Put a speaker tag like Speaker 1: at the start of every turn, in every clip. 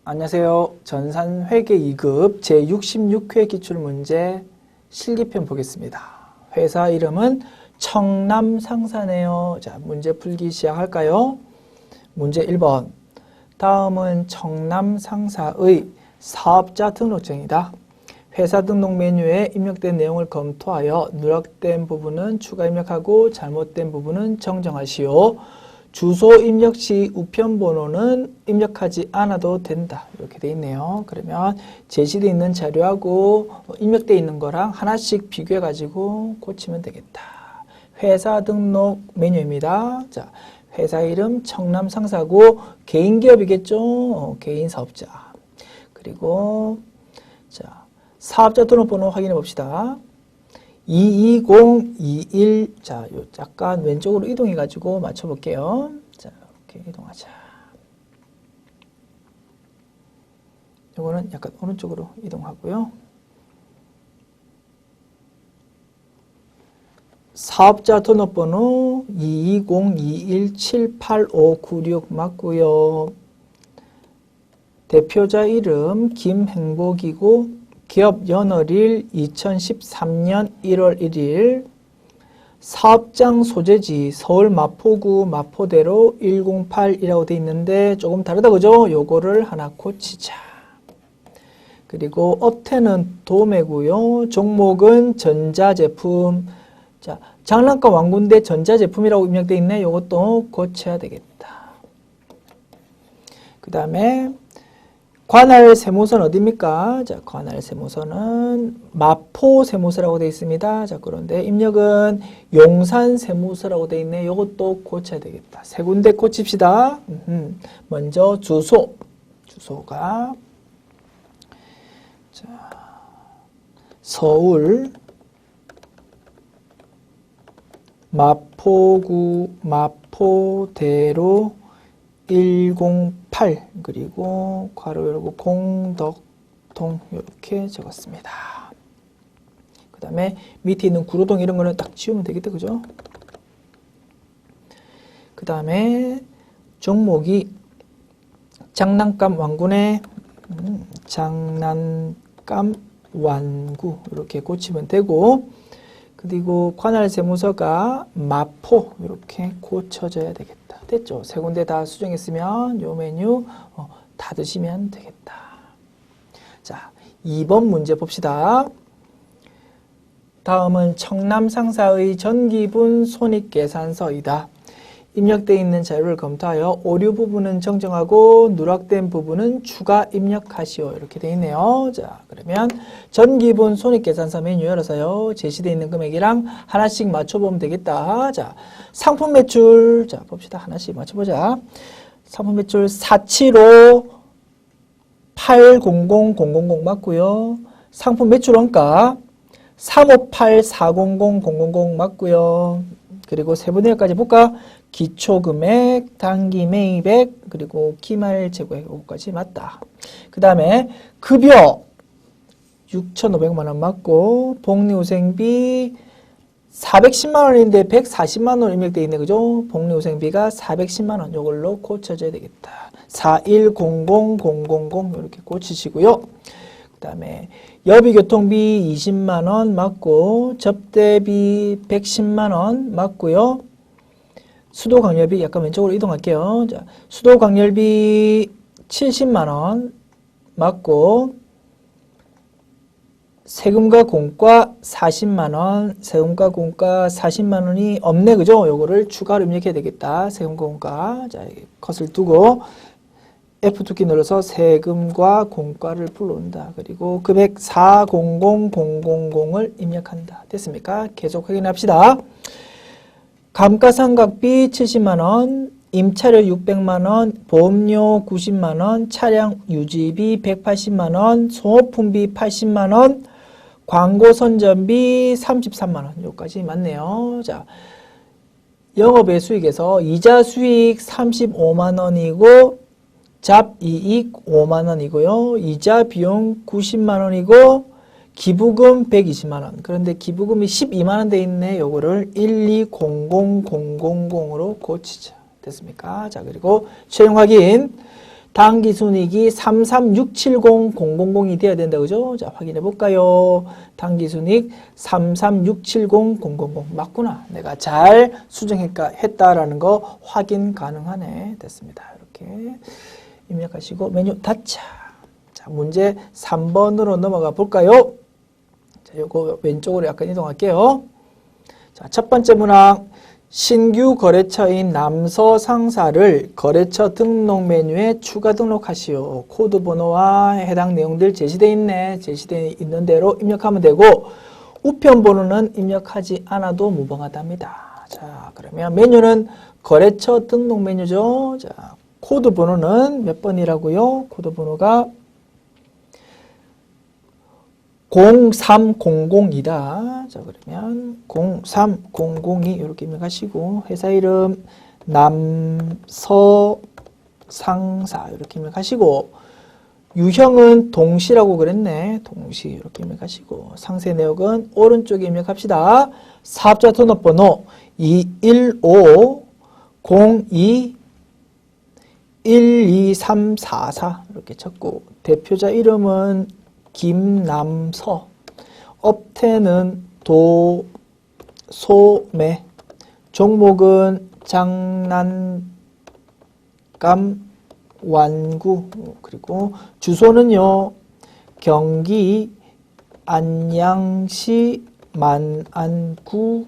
Speaker 1: 안녕하세요. 전산회계 2급 제66회 기출문제 실기편 보겠습니다. 회사 이름은 청남상사네요. 자, 문제 풀기 시작할까요? 문제 1번. 다음은 청남상사의 사업자 등록증이다. 회사 등록 메뉴에 입력된 내용을 검토하여 누락된 부분은 추가 입력하고 잘못된 부분은 정정하시오. 주소 입력 시 우편번호는 입력하지 않아도 된다. 이렇게 돼 있네요. 그러면 제시되어 있는 자료하고 입력되어 있는 거랑 하나씩 비교해 가지고 고치면 되겠다. 회사 등록 메뉴입니다. 자, 회사 이름 청남상사고 개인 기업이겠죠. 개인 사업자. 그리고 자, 사업자 등록번호 확인해 봅시다. 22021. 자, 요 약간 왼쪽으로 이동해 가지고 맞춰 볼게요. 자, 이렇게 이동하자. 요거는 약간 오른쪽으로 이동하고요. 사업자 등록번호 22021785596 맞고요. 대표자 이름 김행복이고 기업 연월일 2013년 1월 1일, 사업장 소재지 서울 마포구 마포대로 108이라고 되어 있는데 조금 다르다 그죠? 요거를 하나 고치자. 그리고 업태는 도매고요. 종목은 전자제품. 자, 장난감 왕군대 전자제품이라고 입력되어 있네. 요것도 고쳐야 되겠다. 그 다음에 관할 세무서는 어디입니까? 자, 관할 세무서는 마포 세무서라고 되어 있습니다. 자, 그런데 입력은 용산 세무서라고 되어 있네. 이것도 고쳐야 되겠다. 세 군데 고칩시다. 먼저 주소가 자, 서울 마포구 마포대로 108 그리고 괄호 열고 공덕동 이렇게 적었습니다. 그 다음에 밑에 있는 구로동 이런 거는 딱 지우면 되겠다 그죠? 그 다음에 종목이 장난감 왕군의 장난감 완구 이렇게 고치면 되고, 그리고 관할 세무서가 마포 이렇게 고쳐져야 되겠다. 됐죠? 세 군데 다 수정했으면 요 메뉴 닫으시면 되겠다. 자, 2번 문제 봅시다. 다음은 청남상사의 전기분 손익계산서이다. 입력되어 있는 자료를 검토하여 오류 부분은 정정하고 누락된 부분은 추가 입력하시오. 이렇게 되어 있네요. 자, 그러면 전기분 손익계산서 메뉴 열어서요. 제시되어 있는 금액이랑 하나씩 맞춰보면 되겠다. 자, 상품 매출. 자, 봅시다. 하나씩 맞춰보자. 상품 매출 475 800 맞고요. 상품 매출 원가 358 400 000 맞고요. 그리고 세분위까지 볼까? 기초금액, 단기매입액, 그리고 기말 재고액 요거까지 맞다. 그 다음에 급여 6,500만 원 맞고, 복리후생비 410만 원인데 140만 원 입력되어 있네 그죠? 복리후생비가 410만 원 요걸로 고쳐줘야 되겠다. 4100000 이렇게 고치시고요. 그 다음에 여비교통비 20만 원 맞고, 접대비 110만 원 맞고요. 수도광열비 약간 왼쪽으로 이동할게요. 자, 수도광열비 70만 원 맞고, 세금과 공과 40만 원, 세금과 공과 40만 원이 없네 그죠? 요거를 추가로 입력해야 되겠다. 세금과 공과. 자, 컷을 두고 F2키 눌러서 세금과 공과를 불러온다. 그리고 금액 400000을 입력한다. 됐습니까? 계속 확인합시다. 감가상각비 70만 원, 임차료 600만 원, 보험료 90만 원, 차량 유지비 180만 원, 소모품비 80만 원, 광고 선전비 33만 원. 여기까지 맞네요. 자, 영업외 수익에서 이자 수익 35만 원이고 잡이익 5만 원이고요. 이자 비용 90만 원이고 기부금 120만 원. 그런데 기부금이 12만 원 돼 있네. 요거를 1200000으로 고치자. 됐습니까? 자, 그리고 최종 확인. 당기순이익이 33670,000이 돼야 된다. 그죠? 자, 확인해 볼까요? 당기순이익 33670,000 맞구나. 내가 잘 수정했다라는 거 확인 가능하네. 됐습니다. 이렇게 입력하시고 메뉴 닫자. 자, 문제 3번으로 넘어가 볼까요? 자, 요거 왼쪽으로 약간 이동할게요. 자, 첫 번째 문항. 신규 거래처인 남서 상사를 거래처 등록 메뉴에 추가 등록하시오. 코드 번호와 해당 내용들 제시되어 있네. 제시되어 있는 대로 입력하면 되고 우편 번호는 입력하지 않아도 무방하답니다. 자, 그러면 메뉴는 거래처 등록 메뉴죠. 자, 코드 번호는 몇 번이라고요? 코드 번호가 0300이다. 자, 그러면 0300이 이렇게 입력하시고 회사 이름 남서상사 이렇게 입력하시고 유형은 동시라고 그랬네. 동시 이렇게 입력하시고 상세 내역은 오른쪽에 입력합시다. 사업자 등록번호 21502-12344 이렇게 적고 대표자 이름은 김남서, 업태는 도소매, 종목은 장난감 완구, 그리고 주소는요 경기 안양시 만안구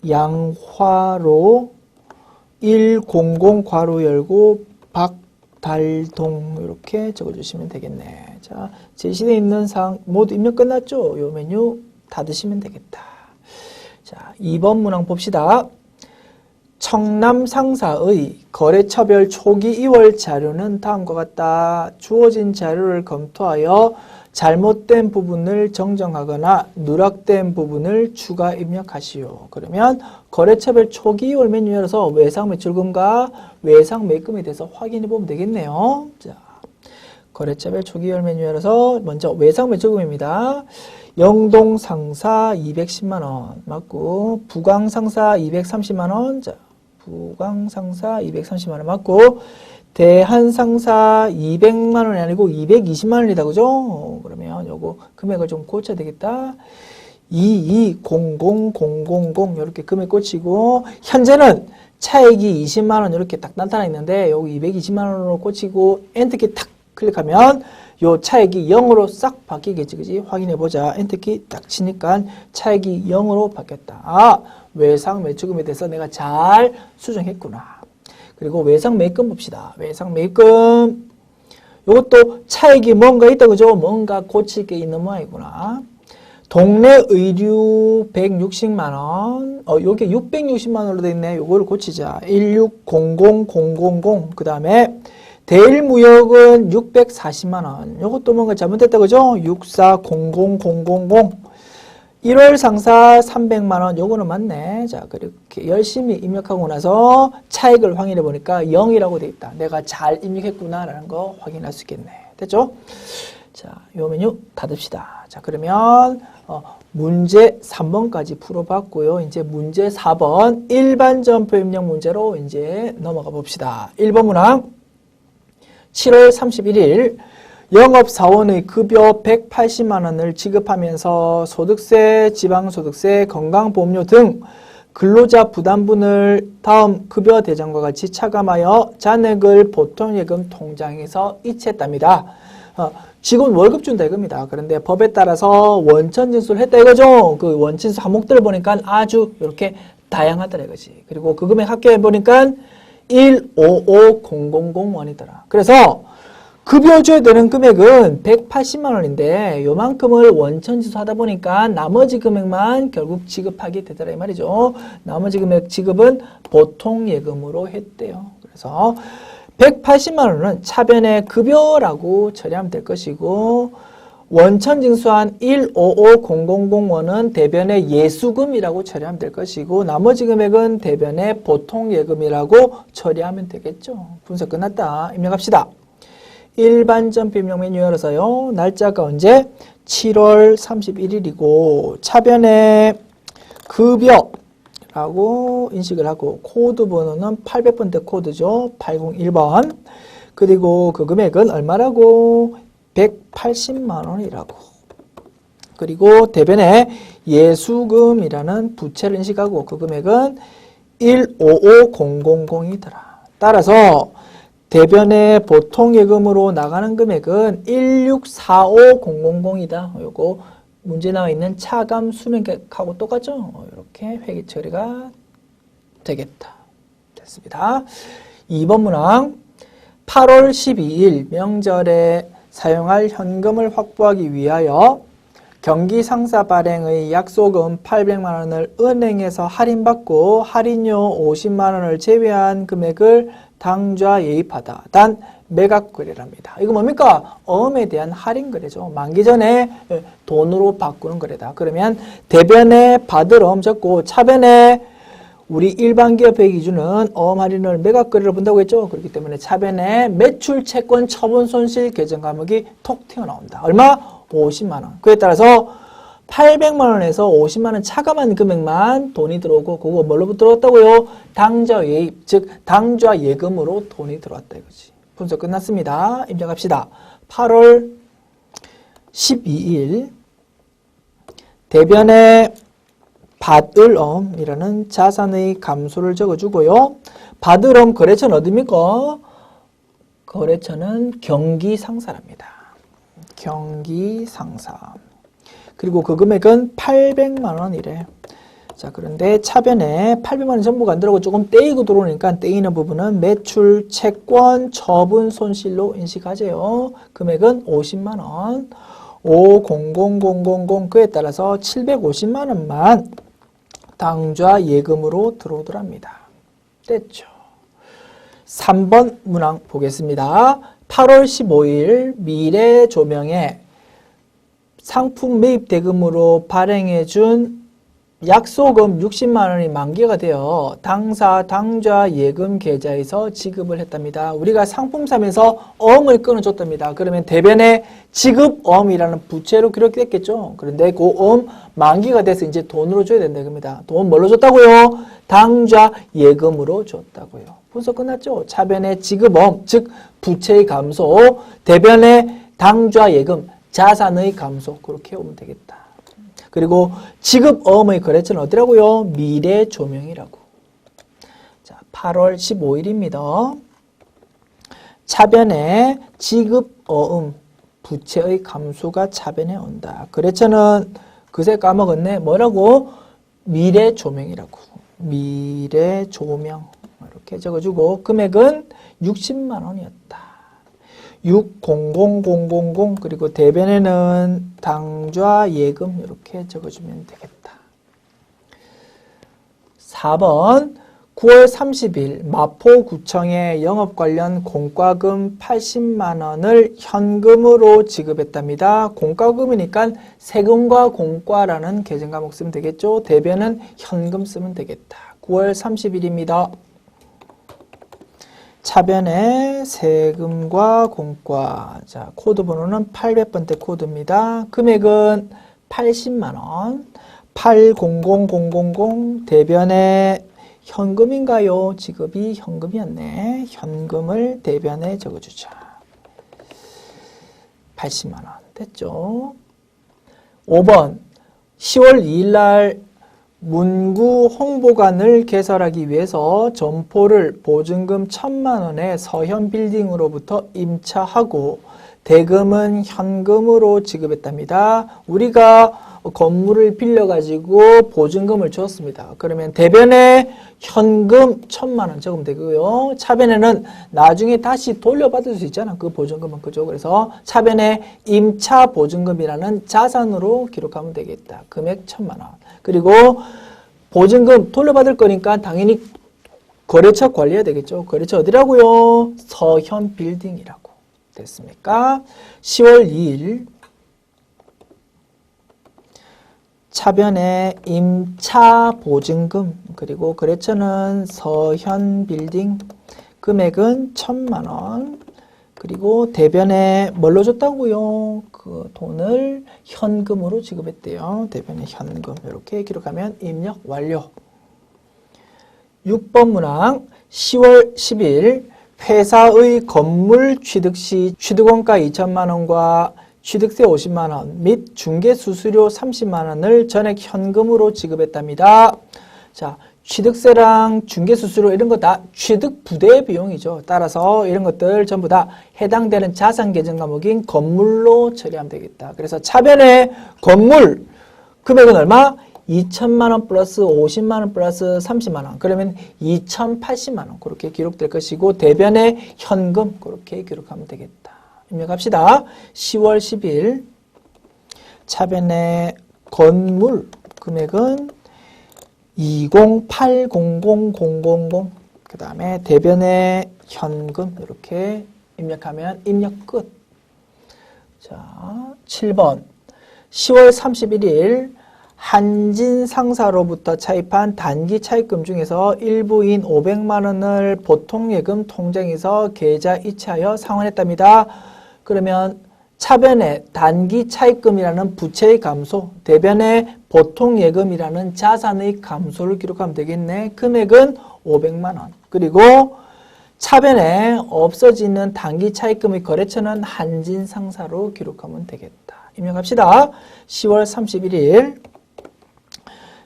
Speaker 1: 양화로 100 괄호 열고 박달동 이렇게 적어주시면 되겠네. 자, 제시되어 있는 사항 모두 입력 끝났죠? 요 메뉴 닫으시면 되겠다. 자, 2번 문항 봅시다. 청남 상사의 거래처별 초기 2월 자료는 다음과 같다. 주어진 자료를 검토하여 잘못된 부분을 정정하거나 누락된 부분을 추가 입력하시오. 그러면 거래처별 초기 2월 메뉴 열어서 외상 매출금과 외상 매입금에 대해서 확인해 보면 되겠네요. 자, 거래처별 초기 2월 메뉴 열어서 먼저 외상 매출금입니다. 영동 상사 210만원 맞고 부강 상사 230만원. 자, 부강 상사 230만원 맞고 대한 상사 200만원이 아니고 220만원이다. 그죠? 그러면 요거 금액을 좀 고쳐야 되겠다. 2200000 이렇게 금액 꽂히고 현재는 차액이 20만원 이렇게 딱 나타나 있는데 여기 220만원으로 꽂히고 엔터키 탁 클릭하면 요 차액이 0으로 싹 바뀌겠지. 그지? 확인해 보자. 엔터키 딱 치니까 차액이 0으로 바뀌었다. 아, 외상 매출금에 대해서 내가 잘 수정했구나. 그리고 외상 매입금 봅시다. 외상 매입금. 요것도 차액이 뭔가 있다. 그죠? 뭔가 고칠 게 있는 모양이구나. 동네 의류 160만원. 요게 660만원으로 돼 있네. 요거를 고치자. 1600000. 그 다음에 대일무역은 640만원. 요것도 뭔가 잘못됐다. 그죠? 6400000. 1월 상사 300만원. 요거는 맞네. 자, 그렇게 열심히 입력하고 나서 차액을 확인해 보니까 0이라고 돼 있다. 내가 잘 입력했구나 라는 거 확인할 수 있겠네. 됐죠? 자, 요 메뉴 닫읍시다. 자, 그러면 문제 3번까지 풀어봤고요. 이제 문제 4번 일반 점표 입력 문제로 이제 넘어가 봅시다. 1번 문항 7월 31일 영업사원의 급여 180만원을 지급하면서 소득세, 지방소득세, 건강보험료 등 근로자 부담분을 다음 급여 대장과 같이 차감하여 잔액을 보통예금 통장에서 이체했답니다. 직원 월급 준다 이겁니다. 그런데 법에 따라서 원천 징수를 했다 이거죠. 그 원천징수 항목들을 보니까 아주 이렇게 다양하더라 이거지. 그리고 그 금액 합계해 보니까 155000원이더라. 그래서 급여 줘야 되는 금액은 180만원인데 요만큼을 원천징수 하다 보니까 나머지 금액만 결국 지급하게 되더라 이 말이죠. 나머지 금액 지급은 보통예금으로 했대요. 그래서 180만원은 차변의 급여라고 처리하면 될 것이고 원천징수한 155000원은 대변의 예수금이라고 처리하면 될 것이고 나머지 금액은 대변의 보통예금이라고 처리하면 되겠죠. 분석 끝났다. 입력합시다. 일반 점표 입력 메뉴 열어서요. 날짜가 언제? 7월 31일이고 차변의 급여라고 인식을 하고 코드 번호는 800번대 코드죠. 801번. 그리고 그 금액은 얼마라고? 180만 원이라고. 그리고 대변에 예수금이라는 부채를 인식하고 그 금액은 155000이더라. 따라서 대변에 보통예금으로 나가는 금액은 1645000이다. 요거 문제 나와 있는 차감 수명객하고 똑같죠? 이렇게 회계 처리가 되겠다. 됐습니다. 2번 문항 8월 12일 명절에 사용할 현금을 확보하기 위하여 경기 상사 발행의 약소금 800만 원을 은행에서 할인받고 할인료 50만 원을 제외한 금액을 당좌 예입하다. 단 매각 거래랍니다. 이거 뭡니까? 어음에 대한 할인 거래죠. 만기 전에 돈으로 바꾸는 거래다. 그러면 대변에 받을 어음 적고 차변에 우리 일반 기업의 기준은 어음 할인을 매각 거래로 본다고 했죠. 그렇기 때문에 차변에 매출 채권 처분 손실 계정 과목이 톡 튀어나온다. 얼마? 50만 원. 그에 따라서 800만 원에서 50만 원 차감한 금액만 돈이 들어오고 그거 뭘로 들어왔다고요? 당좌 예입, 즉 당좌 예금으로 돈이 들어왔다 이거지. 분석 끝났습니다. 입력합시다. 8월 12일 대변에 받을 엄이라는 자산의 감소를 적어주고요. 받을 엄 거래처는 어디입니까? 거래처는 경기상사랍니다. 경기상사. 그리고 그 금액은 800만 원이래. 자, 그런데 차변에 800만 원 전부가 안 들어오고 조금 떼이고 들어오니까 떼이는 부분은 매출, 채권, 처분, 손실로 인식하재요. 금액은 50만 원. 500000 그에 따라서 750만 원만 당좌 예금으로 들어오더랍니다. 됐죠. 3번 문항 보겠습니다. 8월 15일 미래 조명에 상품 매입 대금으로 발행해준 약소금 60만 원이 만기가 되어 당사 당좌 예금 계좌에서 지급을 했답니다. 우리가 상품 사면서 어음을 끊어줬답니다. 그러면 대변에 지급 어음이라는 부채로 기록됐겠죠. 그런데 그 어음 만기가 돼서 이제 돈으로 줘야 된다 겁니다. 돈 뭘로 줬다고요? 당좌 예금으로 줬다고요. 분석 끝났죠? 차변의 지급 어음, 즉 부채의 감소, 대변의 당좌 예금, 자산의 감소, 그렇게 오면 되겠다. 그리고 지급 어음의 거래처는 어디라고요? 미래 조명이라고. 자, 8월 15일입니다. 차변에 지급 어음, 부채의 감소가 차변에 온다. 거래처는 그새 까먹었네. 뭐라고? 미래 조명이라고. 미래 조명. 이렇게 적어주고 금액은 60만 원이었다. 600000 그리고 대변에는 당좌 예금 이렇게 적어주면 되겠다. 4번 9월 30일 마포구청에 영업 관련 공과금 80만 원을 현금으로 지급했답니다. 공과금이니까 세금과 공과라는 계정 과목 쓰면 되겠죠. 대변은 현금 쓰면 되겠다. 9월 30일입니다. 차변에 세금과 공과. 자, 코드 번호는 800번대 코드입니다. 금액은 80만 원. 800000 대변에 현금인가요? 지급이 현금이었네. 현금을 대변에 적어주자. 80만 원. 됐죠? 5번 10월 2일 날 문구 홍보관을 개설하기 위해서 점포를 보증금 1000만 원의 서현빌딩으로부터 임차하고 대금은 현금으로 지급했답니다. 우리가 건물을 빌려가지고 보증금을 줬습니다. 그러면 대변에 현금 1000만 원 적으면 되고요. 차변에는 나중에 다시 돌려받을 수 있잖아. 그 보증금은. 그죠? 그래서 차변에 임차 보증금이라는 자산으로 기록하면 되겠다. 금액 1000만 원. 그리고 보증금 돌려받을 거니까 당연히 거래처 관리해야 되겠죠. 거래처 어디라고요? 서현빌딩이라고. 됐습니까? 10월 2일 차변에 임차 보증금 그리고 거래처는 서현빌딩 금액은 1000만 원 그리고 대변에 뭘로 줬다고요? 그 돈을 현금으로 지급했대요. 대변에 현금 이렇게 기록하면 입력 완료. 6번 문항 10월 10일 회사의 건물 취득 시 취득원가 2천만 원과 취득세 50만 원 및 중개수수료 30만 원을 전액 현금으로 지급했답니다. 자, 취득세랑 중개수수료 이런 거 다 취득 부대 비용이죠. 따라서 이런 것들 전부 다 해당되는 자산 계정 과목인 건물로 처리하면 되겠다. 그래서 차변의 건물 금액은 얼마? 2천만 원 플러스 50만 원 플러스 30만 원. 그러면 2,080만 원 그렇게 기록될 것이고 대변의 현금 그렇게 기록하면 되겠다. 입력합시다. 10월 10일 차변의 건물 금액은 2080000. 그 다음에 대변의 현금 이렇게 입력하면 입력 끝. 자, 7번 10월 31일 한진 상사로부터 차입한 단기 차입금 중에서 일부인 500만 원을 보통예금 통장에서 계좌 이체하여 상환했답니다. 그러면 차변에 단기 차입금이라는 부채의 감소, 대변에 보통예금이라는 자산의 감소를 기록하면 되겠네. 금액은 500만 원. 그리고 차변에 없어지는 단기 차입금의 거래처는 한진 상사로 기록하면 되겠다. 입력합시다. 10월 31일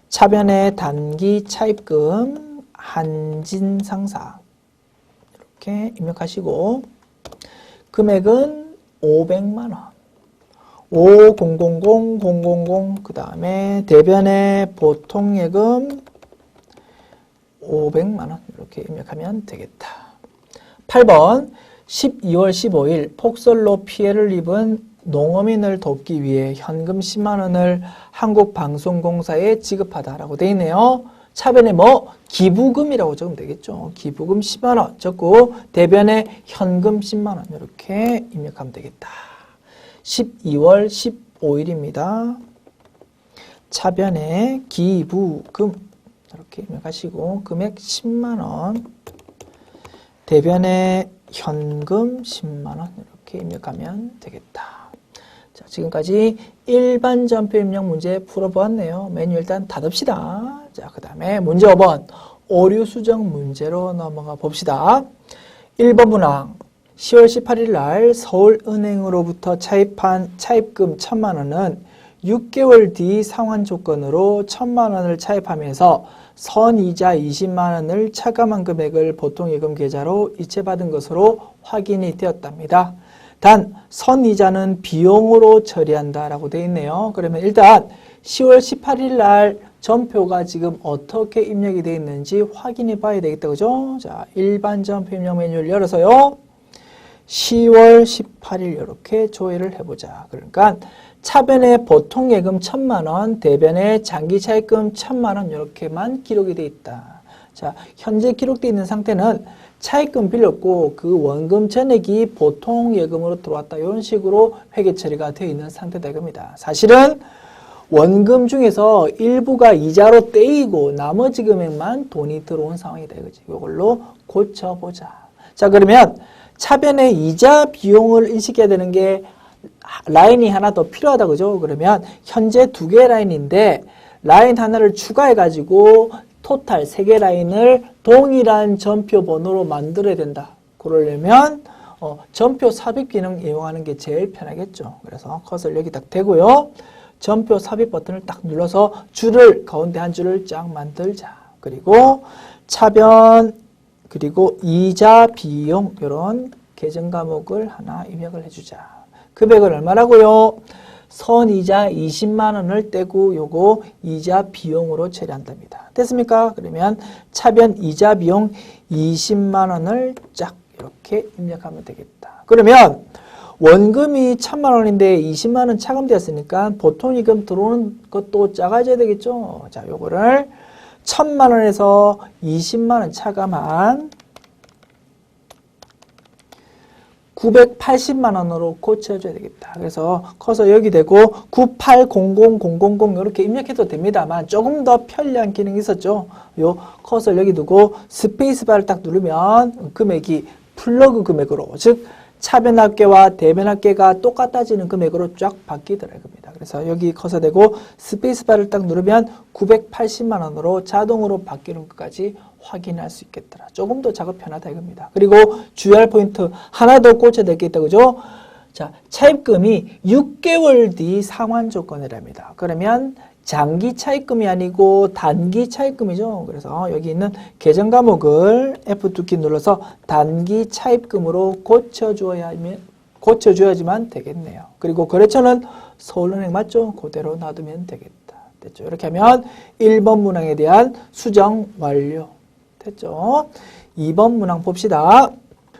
Speaker 1: 차변의 단기 차입금 한진 상사 이렇게 입력하시고 금액은 500만 원. 500000 그 다음에 대변의 보통예금 500만 원 이렇게 입력하면 되겠다. 8번 12월 15일 폭설로 피해를 입은 농어민을 돕기 위해 현금 10만 원을 한국방송공사에 지급하다라고 되어 있네요. 차변에 뭐 기부금이라고 적으면 되겠죠. 기부금 10만 원 적고 대변에 현금 10만 원 이렇게 입력하면 되겠다. 12월 15일입니다. 차변에 기부금 이렇게 입력하시고 금액 10만 원 대변에 현금 10만 원 이렇게 입력하면 되겠다. 자, 지금까지 일반 전표 입력 문제 풀어보았네요. 메뉴 일단 닫읍시다. 자, 그 다음에 문제 5번 오류 수정 문제로 넘어가 봅시다. 1번 문항 10월 18일 날 서울은행으로부터 차입한 차입금 1,000만 원은 6개월 뒤 상환 조건으로 1,000만 원을 차입하면서 선이자 20만 원을 차감한 금액을 보통예금 계좌로 이체받은 것으로 확인이 되었답니다. 단 선이자는 비용으로 처리한다라고 되어 있네요. 그러면 일단 10월 18일 날 전표가 지금 어떻게 입력이 되어 있는지 확인해 봐야 되겠다. 그죠? 자, 일반 전표 입력 메뉴를 열어서요. 10월 18일 이렇게 조회를 해보자. 그러니까 차변에 보통예금 1,000만 원, 대변에 장기차입금 1,000만 원 이렇게만 기록이 되어 있다. 자, 현재 기록되어 있는 상태는 차입금 빌렸고 그 원금 전액이 보통예금으로 들어왔다. 이런 식으로 회계 처리가 되어 있는 상태다 이겁니다. 사실은 원금 중에서 일부가 이자로 떼이고 나머지 금액만 돈이 들어온 상황이다 이거지. 이걸로 고쳐보자. 자, 그러면 차변에 이자 비용을 인식해야 되는 게 라인이 하나 더 필요하다 그죠? 그러면 현재 2개 라인인데 라인 하나를 추가해 가지고 토탈 3개 라인을 동일한 전표 번호로 만들어야 된다. 그러려면 전표 삽입 기능 이용하는 게 제일 편하겠죠. 그래서 컷을 여기 딱 대고요. 전표 삽입 버튼을 딱 눌러서 줄을 가운데 한 줄을 쫙 만들자. 그리고 차변 그리고 이자 비용 이런 계정 과목을 하나 입력을 해주자. 금액은 얼마라고요? 선이자 20만 원을 떼고 요거 이자 비용으로 처리한답니다. 됐습니까? 그러면 차변 이자 비용 20만 원을 쫙 이렇게 입력하면 되겠다. 그러면 원금이 1,000만 원인데 20만 원 차감되었으니까 보통예금 들어오는 것도 작아져야 되겠죠? 자, 요거를 1,000만 원에서 20만 원 차감한 980만 원으로 고쳐줘야 되겠다. 그래서 커서 여기 대고 9800000 이렇게 입력해도 됩니다만 조금 더 편리한 기능이 있었죠. 요 커서 여기 두고 스페이스바를 딱 누르면 금액이 플러그 금액으로 즉 차변합계와 대변합계가 똑같아지는 금액으로 쫙 바뀌더라 이겁니다. 그래서 여기 커서되고 스페이스바를 딱 누르면 980만 원으로 자동으로 바뀌는 것까지 확인할 수 있겠더라. 조금 더 작업 편하다 이겁니다. 그리고 주의할 포인트 하나 더 꽂혀야 될 게 있다 그죠? 자, 차입금이 6개월 뒤 상환 조건이랍니다. 그러면 장기 차입금이 아니고 단기 차입금이죠. 그래서 여기 있는 계정 과목을 F2키 눌러서 단기 차입금으로 고쳐줘야지만 되겠네요. 그리고 거래처는 서울은행 맞죠? 그대로 놔두면 되겠다. 됐죠? 이렇게 하면 1번 문항에 대한 수정 완료. 됐죠? 2번 문항 봅시다.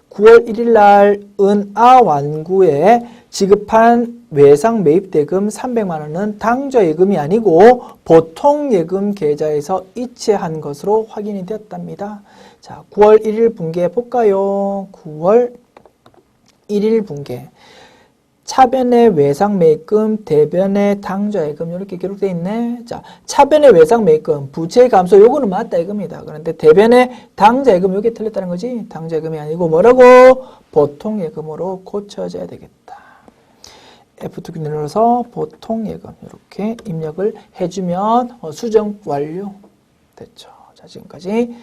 Speaker 1: 9월 1일 날 은아완구에 지급한 외상 매입대금 300만 원은 당좌예금이 아니고 보통예금 계좌에서 이체한 것으로 확인이 되었답니다. 자, 9월 1일 분계 볼까요? 9월 1일 분계. 차변의 외상 매입금, 대변의 당좌예금 이렇게 기록되어 있네. 자, 차변의 외상 매입금, 부채 감소 요거는 맞다 이겁니다. 그런데 대변의 당좌예금 요게 틀렸다는 거지. 당좌예금이 아니고 뭐라고? 보통예금으로 고쳐져야 되겠다. F2키 눌러서 보통예금 이렇게 입력을 해주면 수정 완료 됐죠. 자, 지금까지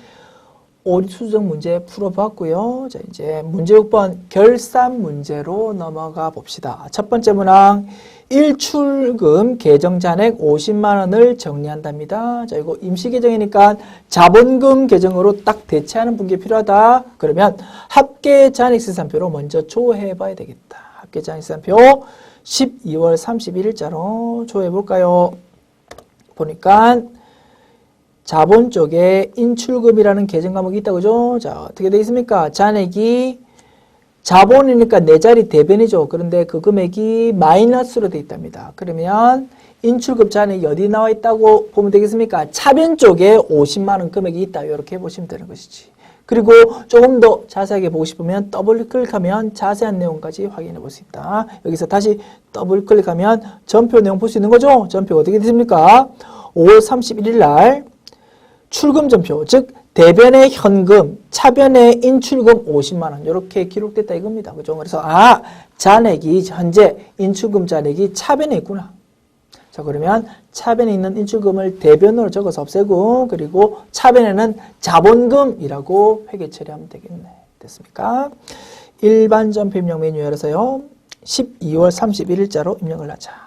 Speaker 1: 오리 수정 문제 풀어봤고요. 자, 이제 문제 6번 결산 문제로 넘어가 봅시다. 첫 번째 문항 일출금 계정 잔액 50만 원을 정리한답니다. 자, 이거 임시 계정이니까 자본금 계정으로 딱 대체하는 분께 필요하다. 그러면 합계 잔액 시산표로 먼저 조회해 봐야 되겠다. 합계 잔액 시산표 12월 31일자로 조회해 볼까요? 보니까 자본 쪽에 인출금이라는 계정 과목이 있다 그죠? 자, 어떻게 되어 있습니까? 잔액이 자본이니까 네 자리 대변이죠. 그런데 그 금액이 마이너스로 되어 있답니다. 그러면 인출금 잔액이 어디 나와 있다고 보면 되겠습니까? 차변 쪽에 50만 원 금액이 있다. 이렇게 보시면 되는 것이지. 그리고 조금 더 자세하게 보고 싶으면 더블 클릭하면 자세한 내용까지 확인해 볼 수 있다. 여기서 다시 더블 클릭하면 전표 내용 볼 수 있는 거죠? 전표가 어떻게 되십니까? 5월 31일 날 출금 전표, 즉 대변의 현금, 차변의 인출금 50만 원 이렇게 기록됐다 이겁니다. 그죠? 그래서 잔액이 현재 인출금 잔액이 차변에 있구나. 자, 그러면 차변에 있는 인출금을 대변으로 적어서 없애고 그리고 차변에는 자본금이라고 회계 처리하면 되겠네. 됐습니까? 일반 전표 입력 메뉴 열어서요. 12월 31일자로 입력을 하자.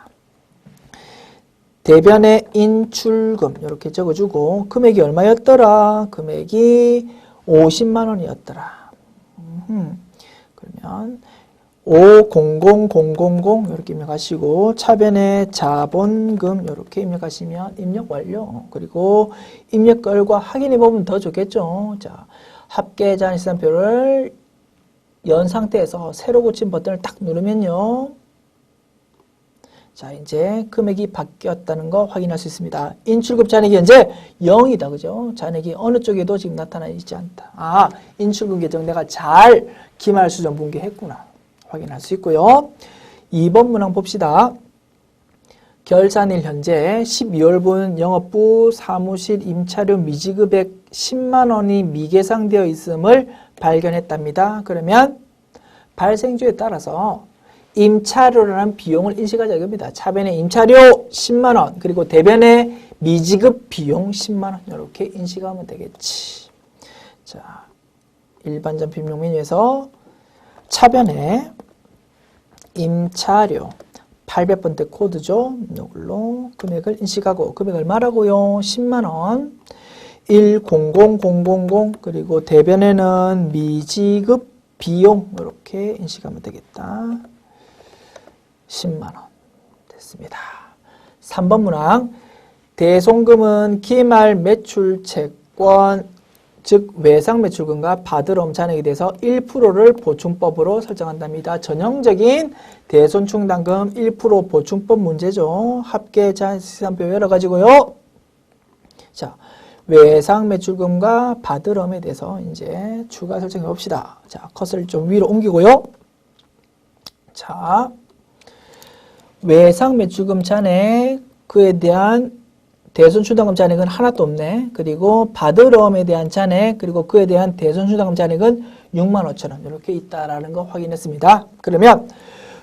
Speaker 1: 대변의 인출금 이렇게 적어주고 금액이 얼마였더라? 금액이 50만 원이었더라. 그러면 500000 이렇게 입력하시고 차변에 자본금 이렇게 입력하시면 입력 완료. 그리고 입력 결과 확인해 보면 더 좋겠죠. 자, 합계 잔액 시산표를 연 상태에서 새로 고친 버튼을 딱 누르면요. 자, 이제 금액이 바뀌었다는 거 확인할 수 있습니다. 인출금 잔액이 현재 0이다. 그죠? 잔액이 어느 쪽에도 지금 나타나 있지 않다. 인출금 계정 내가 잘 기말 수정 분기했구나. 확인할 수 있고요. 2번 문항 봅시다. 결산일 현재 12월분 영업부 사무실 임차료 미지급액 10만 원이 미계상되어 있음을 발견했답니다. 그러면 발생주에 따라서 임차료라는 비용을 인식하자 이겁니다. 차변의 임차료 10만 원 그리고 대변의 미지급 비용 10만 원 이렇게 인식하면 되겠지. 자, 일반 전표 입력 메뉴에서 차변의 임차료 800번대 코드죠. 이걸로 금액을 인식하고 금액 얼마라고요? 10만 원 100000 그리고 대변에는 미지급 비용 이렇게 인식하면 되겠다. 10만 원 됐습니다. 3번 문항 대손금은 기말 매출 채권 즉 외상 매출금과 받으러 잔액에 대해서 1%를 보충법으로 설정한답니다. 전형적인 대손충당금 1% 보충법 문제죠. 합계 잔액 시산표 열어가지고요. 자, 외상 매출금과 받으럼에 대해서 이제 추가 설정해 봅시다. 자, 컷을 좀 위로 옮기고요. 자, 외상 매출금 잔액 그에 대한 대손출당금 잔액은 하나도 없네. 그리고 받으러움에 대한 잔액 그리고 그에 대한 대손출당금 잔액은 65,000원 이렇게 있다라는 거 확인했습니다. 그러면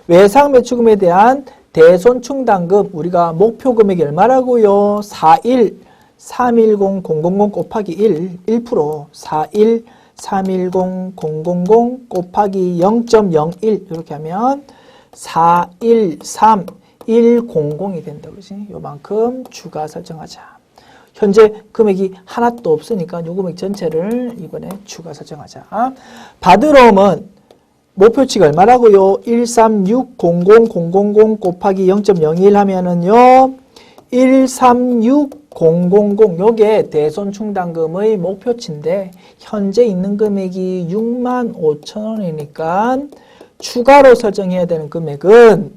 Speaker 1: 외상 매출금에 대한 대손 충당금 우리가 목표 금액이 얼마라고요? 41310,000 곱하기 1% 41310,000 곱하기 0.01 이렇게 하면 413100이 된다. 그지? 요만큼 추가 설정하자. 현재 금액이 하나도 없으니까 요 금액 전체를 이번에 추가 설정하자. 받으러움은 목표치가 얼마라고요? 13600,000 곱하기 0.01 하면은요. 136,000 요게 대손 충당금의 목표치인데 현재 있는 금액이 65,000원이니까 추가로 설정해야 되는 금액은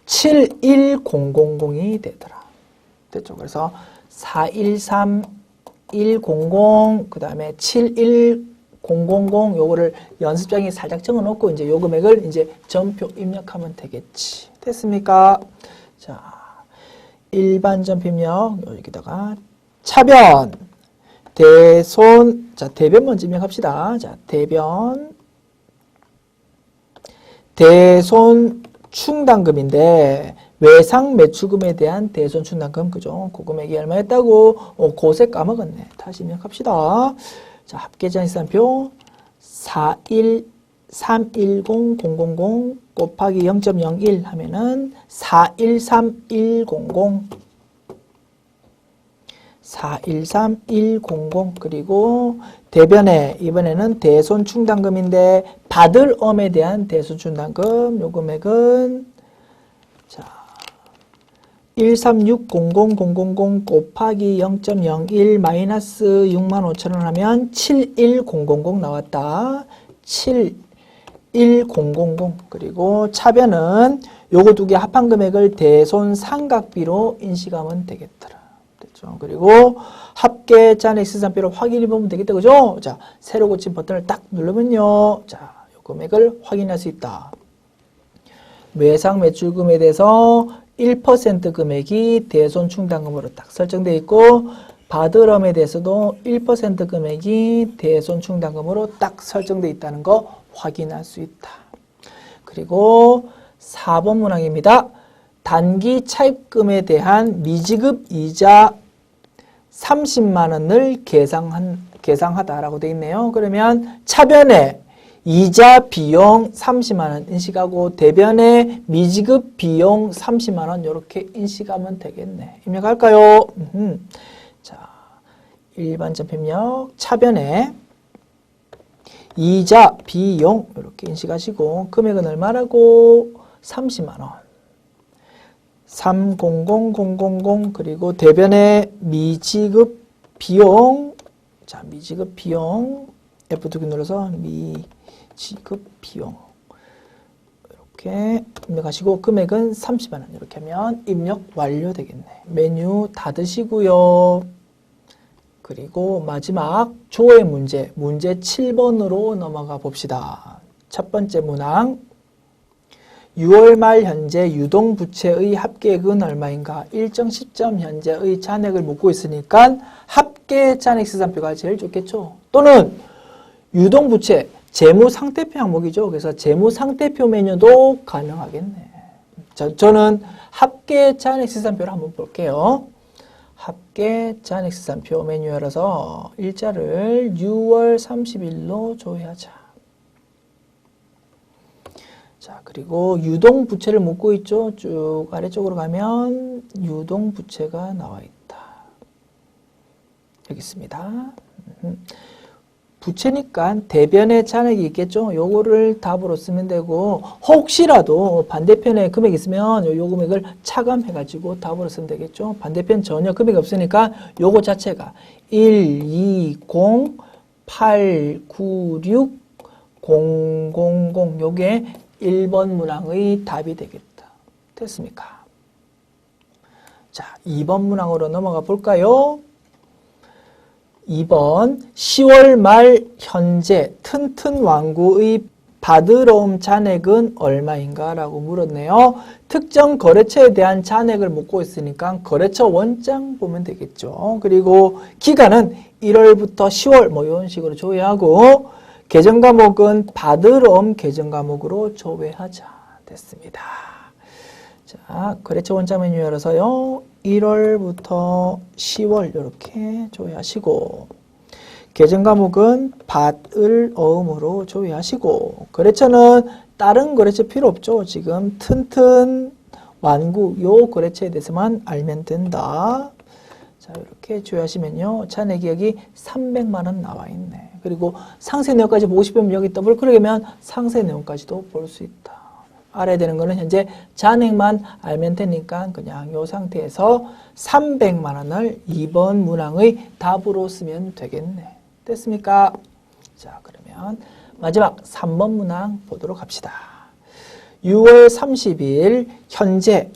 Speaker 1: 71000이 되더라. 됐죠? 그래서 413100 그 다음에 71000 요거를 연습장에 살짝 적어 놓고 이제 요 금액을 이제 전표 입력하면 되겠지. 됐습니까? 자, 일반 전표 입력 여기다가 차변 대손 자, 대변 먼저 입력합시다. 자, 대손 충당금인데 외상 매출금에 대한 대손 충당금 그죠? 그 금액이 얼마였다고? 고세 까먹었네. 다시 입력합시다. 자, 합계자산표 41310,000 곱하기 0.01 하면은 41310 그리고 대변에 이번에는 대손 충당금인데 받을 엄에 대한 대손 충당금 요 금액은 자 13600,000 곱하기 0.01 마이너스 65,000원 하면 71000 나왔다. 71000 그리고 차변은 요거 두 개 합한 금액을 대손 상각비로 인식하면 되겠더라. 됐죠? 그리고 합계 잔액 시산표로 확인해 보면 되겠다. 그죠? 자, 새로 고친 버튼을 딱 누르면요. 자, 요 금액을 확인할 수 있다. 외상 매출금에 대해서 1% 금액이 대손 충당금으로 딱 설정되어 있고 받으럼에 대해서도 1% 금액이 대손 충당금으로 딱 설정되어 있다는 거 확인할 수 있다. 그리고 4번 문항입니다. 단기 차입금에 대한 미지급 이자 30만 원을 계상하다라고 되어 있네요. 그러면 차변에 이자 비용 30만 원 인식하고 대변에 미지급 비용 30만 원 이렇게 인식하면 되겠네. 입력할까요? 자, 일반 점표 입력 차변에 이자 비용 이렇게 인식하시고 금액은 얼마라고? 30만 원. 300,000 그리고 대변에 미지급 비용 자, 미지급 비용 F2키 눌러서 미지급 비용 이렇게 입력하시고 금액은 30만 원 이렇게 하면 입력 완료되겠네. 메뉴 닫으시고요. 그리고 마지막 조회 문제 7번으로 넘어가 봅시다. 첫 번째 문항 6월 말 현재 유동부채의 합계액은 얼마인가? 일정 시점 현재의 잔액을 묻고 있으니까 합계 잔액시산표가 제일 좋겠죠. 또는 유동부채 재무상태표 항목이죠. 그래서 재무상태표 메뉴도 가능하겠네. 자, 저는 합계 잔액시산표를 한번 볼게요. 합계 잔액시산표 메뉴 열어서 일자를 6월 30일로 조회하자. 자, 그리고 유동부채를 묻고 있죠. 쭉 아래쪽으로 가면 유동부채가 나와 있다. 여기 있습니다. 부채니까 대변에 잔액이 있겠죠. 요거를 답으로 쓰면 되고 혹시라도 반대편에 금액이 있으면 요 금액을 차감해가지고 답으로 쓰면 되겠죠. 반대편 전혀 금액이 없으니까 요거 자체가 120896000 요게 1번 문항의 답이 되겠다. 됐습니까? 자, 2번 문항으로 넘어가 볼까요? 2번 10월 말 현재 튼튼왕구의 받으러옴 잔액은 얼마인가? 라고 물었네요. 특정 거래처에 대한 잔액을 묻고 있으니까 거래처 원장 보면 되겠죠. 그리고 기간은 1월부터 10월 뭐 이런 식으로 조회하고 개정 과목은 받으럼 개정 과목으로 조회하자 됐습니다. 자, 거래처 원자 메뉴 열어서요. 1월부터 10월 이렇게 조회하시고 개정 과목은 받을 어음으로 조회하시고 거래처는 다른 거래처 필요 없죠. 지금 튼튼 완구 요 거래처에 대해서만 알면 된다. 자, 이렇게 조회하시면요. 잔액 기억이 300만 원 나와 있네. 그리고 상세 내용까지 보고 싶으면 여기 더블 클릭하면 상세 내용까지도 볼 수 있다. 알아야 되는 거는 현재 잔액만 알면 되니까 그냥 이 상태에서 300만 원을 2번 문항의 답으로 쓰면 되겠네. 됐습니까? 자, 그러면 마지막 3번 문항 보도록 합시다. 6월 30일 현재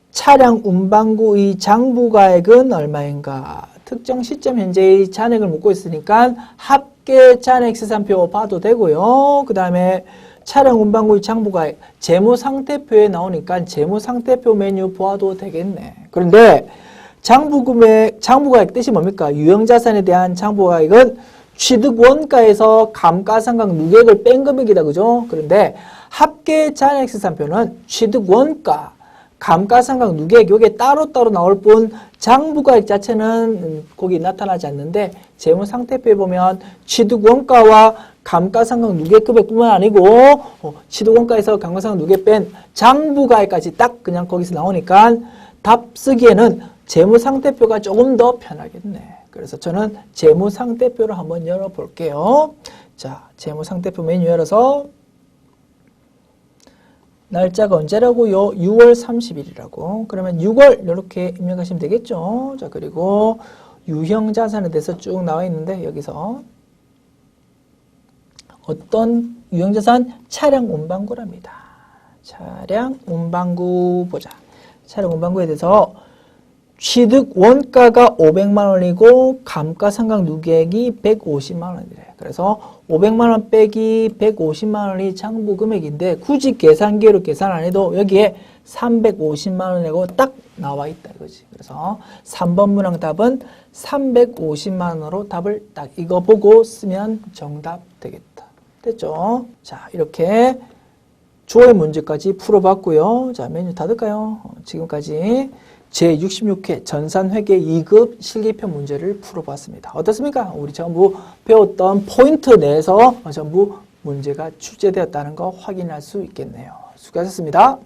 Speaker 1: 차량 운반구의 장부가액은 얼마인가? 특정 시점 현재의 잔액을 묻고 있으니까 합계 잔액 시산표 봐도 되고요. 그 다음에 차량 운반구의 장부가액 재무상태표에 나오니까 재무상태표 메뉴 보아도 되겠네. 그런데 장부가액 뜻이 뭡니까? 유형자산에 대한 장부가액은 취득원가에서 감가상각 누계액을 뺀 금액이다. 그죠? 그런데 합계 잔액시산표는 취득원가, 감가상각 누계액 요게 따로따로 나올 뿐 장부가액 자체는 거기 나타나지 않는데 재무상태표에 보면 취득원가와 감가상각 누계급액뿐만 아니고 취득원가에서 감가상각 누계 뺀 장부가액까지 딱 그냥 거기서 나오니까 답 쓰기에는 재무상태표가 조금 더 편하겠네. 그래서 저는 재무상태표를 한번 열어볼게요. 자, 재무상태표 메뉴 열어서 날짜가 언제라고요? 6월 30일이라고. 그러면 6월 이렇게 입력하시면 되겠죠. 자, 그리고 유형자산에 대해서 쭉 나와 있는데 여기서 어떤 유형자산? 차량 운반구랍니다. 차량 운반구 보자. 차량 운반구에 대해서 취득 원가가 500만 원이고 감가상각 누계액이 150만 원이래. 그래서 500만 원 빼기 150만 원이 장부 금액인데 굳이 계산기로 계산 안 해도 여기에 350만 원이라고 딱 나와 있다 이거지. 그래서 3번 문항 답은 350만 원으로 답을 딱 이거 보고 쓰면 정답 되겠다. 됐죠? 자, 이렇게 주어의 문제까지 풀어봤고요. 자, 메뉴 닫을까요? 지금까지 제66회 전산회계 2급 실기편 문제를 풀어봤습니다. 어떻습니까? 우리 전부 배웠던 포인트 내에서 전부 문제가 출제되었다는 거 확인할 수 있겠네요. 수고하셨습니다.